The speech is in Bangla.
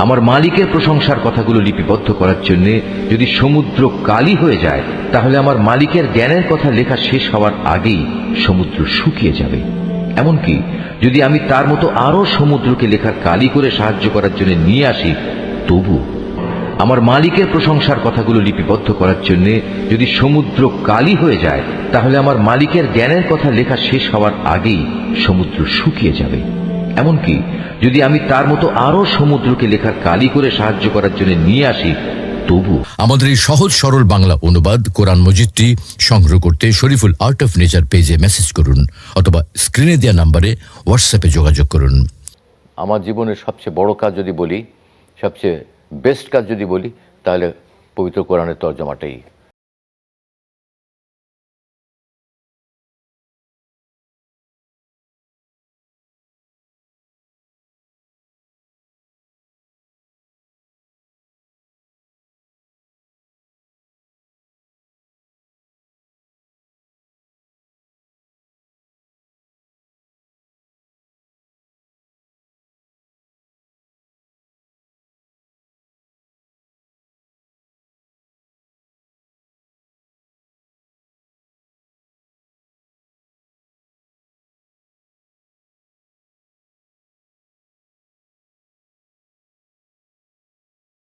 আমার মালিকের প্রশংসার কথাগুলো লিপিবদ্ধ করার জন্য যদি সমুদ্র কালি হয়ে যায়, তাহলে আমার মালিকের জ্ঞানের কথা লেখা শেষ হওয়ার আগেই সমুদ্র শুকিয়ে যাবে। এমনকি যদি আমি তার মতো আরো সমুদ্রকে লেখার কালি করে সাহায্য করার জন্য নিয়ে আসি, তবু আমার মালিকের প্রশংসার কথাগুলো লিপিবদ্ধ করার জন্য যদি সমুদ্র কালি হয়ে যায়, তাহলে আমার মালিকের জ্ঞানের কথা লেখা শেষ হওয়ার আগেই সমুদ্র শুকিয়ে যাবে। এমনকি যদি আমি তার মতো আরো সমুদ্রকে লেখার কালি করে সাহায্য করার জন্য নিয়ে আসি, তবু। আমাদের এই সহজ সরল বাংলা অনুবাদ কোরআন মজিদটি সংগ্রহ করতে শরীফুল আর্ট অফ নেচার পেজে মেসেজ করুন অথবা স্ক্রিনে দেওয়া নাম্বারে হোয়াটসঅ্যাপে যোগাযোগ করুন। আমার জীবনের সবচেয়ে বড় কাজ যদি বলি, সবচেয়ে বেস্ট কাজ যদি বলি, তাহলে পবিত্র কোরআনের তর্জমাটাই।